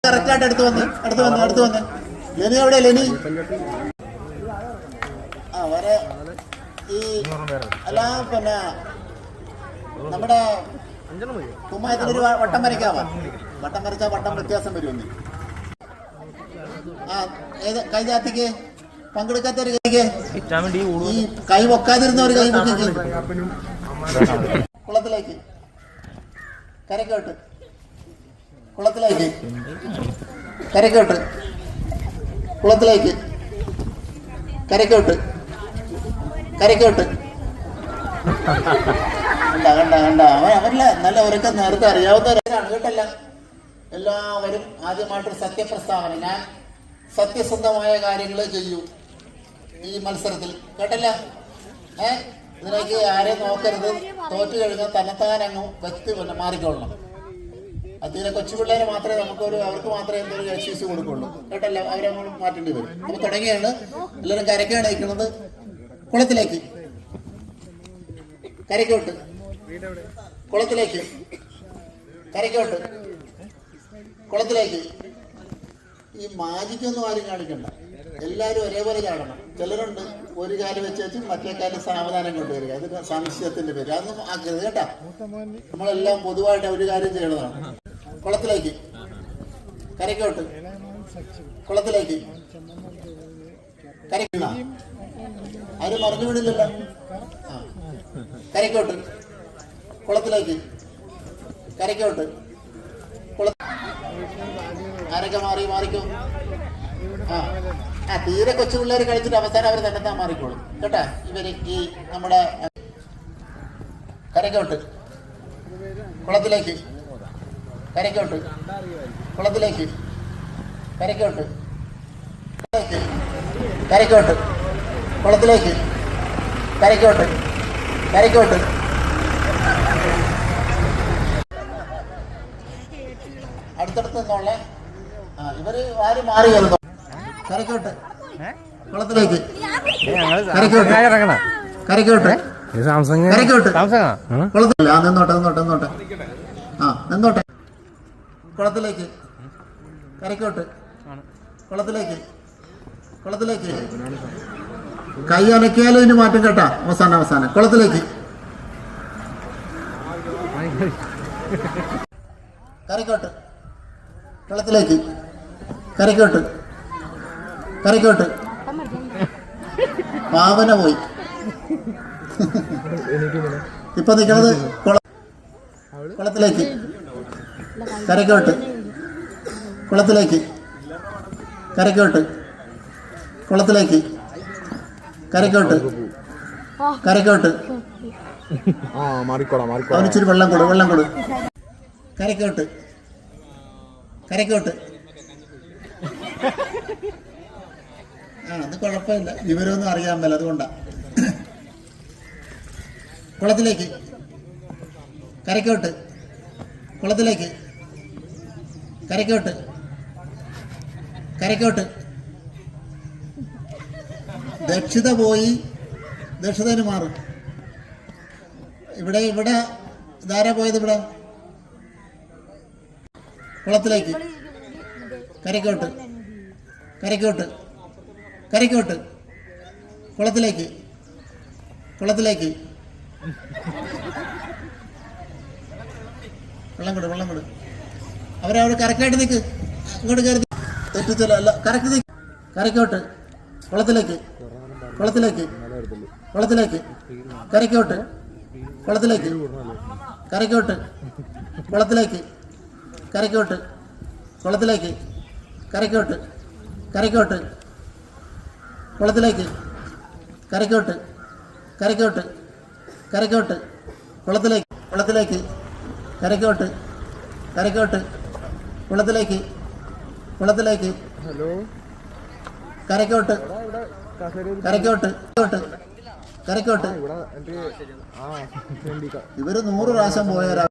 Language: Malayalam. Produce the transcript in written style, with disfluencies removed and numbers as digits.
കറക്റ്റായിട്ട് അടുത്ത് വന്ന് ലെനി എവിടെ ലെനി? ആ വരെ ഈ അല്ല പിന്നെ നമ്മുടെ കുമ്മായത്തിനൊരു വട്ടം വരയ്ക്കാവാ. വട്ടം വരച്ചാൽ വട്ടം വ്യത്യാസം വരുമെന്ന്. ആ ഏത് കൈ ജാത്തിക്ക് പങ്കെടുക്കാത്ത ഒരു കൈക്ക് ഈ കൈ പൊക്കാതിരുന്ന ഒരു കൈ പൊക്കി കുളത്തിലേക്ക് കരക്കോട്ട് കുളത്തിലേക്ക് കരക്കോട്ട് കുളത്തിലേക്ക് കരക്കോട്ട് കരക്കോട്ട് കണ്ട അവരല്ല നല്ല ഉറക്കം നേരത്തെ അറിയാവുന്നവരാണ് കേട്ടല്ല. എല്ലാവരും ആദ്യമായിട്ടൊരു സത്യപ്രസ്താവന. ഞാൻ സത്യസന്ധമായ കാര്യങ്ങൾ ചെയ്യൂ ഈ മത്സരത്തിൽ കേട്ടല്ല. ഇതിലേക്ക് ആരെയും നോക്കരുത്. തോറ്റു കഴിഞ്ഞാൽ തന്നെത്താനങ്ങ് വ്യക്തി മാറിക്കൊള്ളണം. തീരെ കൊച്ചു പിള്ളേരെ മാത്രമേ അവർക്ക് മാത്രമേ എന്തൊരു എക്സൈസ് കൊടുക്കുള്ളൂ കേട്ടല്ല. അവരങ്ങോട്ട് മാറ്റേണ്ടി വരും. അപ്പൊ തുടങ്ങിയാണ് എല്ലാവരും കരക്കാണ് നയിക്കുന്നത്. കുളത്തിലേക്ക് കരക്കോട്ട് കുളത്തിലേക്ക് കരക്കോട്ട് കുളത്തിലേക്ക്. ഈ മാജിക്കൊന്നും ആരും കാണിക്കണ്ട. എല്ലാവരും ഒരേപോലെ ചാടണം. ചിലരുണ്ട് ഒരു കാല് വെച്ച് മറ്റേ കാലം സാവധാനം കൊണ്ടുവരിക. അത് സംശയത്തിന്റെ പേര്. അതൊന്നും ആക്കരുത് കേട്ടാ. നമ്മളെല്ലാം പൊതുവായിട്ട് ഒരു കാര്യം ചെയ്യണതാണ്. കുളത്തിലേക്ക് കരക്കോട്ട് കുളത്തിലേക്ക് കരക്കുന്ന ആരും മറിഞ്ഞു വിടില്ലല്ലോ. കരക്കോട്ട് കുളത്തിലേക്ക് കരക്കോട്ട് ആരൊക്കെ മാറിക്കോ. ആ തീരെ കൊച്ചു പിള്ളേർ കഴിച്ചിട്ട് അവസാനം അവർ തന്നെ മാറിക്കോളും കേട്ടാ. ഇവര് ഈ നമ്മുടെ കരക്കോട്ട് കുളത്തിലേക്ക് കരക്കോട്ട് കുളത്തിലേക്ക് കരക്കോട്ട് കരക്കോട്ട് കുളത്തിലേക്ക് കരക്കോട്ട് കരക്കോട്ട് അടുത്തടുത്ത് നിന്നുള്ള ഇവര് ആരും മാറി വരുന്നു. കരക്കോട്ട് കുളത്തിലേക്ക് കരക്കോട്ട് കരക്കോട്ട് കരക്കോട്ട് കുളത്തില്ല. നിന്നോട്ടെ നിന്നോട്ടെ കുളത്തിലേക്ക് കരക്കോട്ട് കുളത്തിലേക്ക് കൈ അനക്കിയാലും ഇതിന് മാറ്റം കേട്ടാ. അവസാനം കുളത്തിലേക്ക് കരക്കോട്ട് കുളത്തിലേക്ക് കരക്കോട്ട് പാവന പോയി. ഇപ്പൊ നിൽക്കുന്നത് കുളത്തിലേക്ക് കരക്കോട്ട് കുളത്തിലേക്ക് കരക്കോട്ട് കുളത്തിലേക്ക് കരക്കോട്ട് അവനിച്ചിരി വെള്ളം കൊടു കരക്കോട്ട് അത് കുഴപ്പമില്ല. വിവരമൊന്നും അറിയാൻ മേല അതുകൊണ്ടാ. കുളത്തിലേക്ക് കരക്കോട്ട് കുളത്തിലേക്ക് കരക്കോട്ട് ദക്ഷിണ പോയി ദക്ഷിണന് മാറും. ഇവിടെ ഇതാരാ പോയത്? ഇവിടെ കുളത്തിലേക്ക് കരക്കോട്ട് കുളത്തിലേക്ക് വെള്ളം കൊടു. അവരവിടെ കറക്റ്റായിട്ട് നിൽക്ക്. ഇങ്ങോട്ട് കയറി തെറ്റിച്ചല്ല. അല്ല കറക്റ്റ് നിൽക്ക്. കരക്കോട്ട് കുളത്തിലേക്ക് കരക്കോട്ട് കുളത്തിലേക്ക് ഇവര് 100 പ്രാവശ്യം പോയവരാ.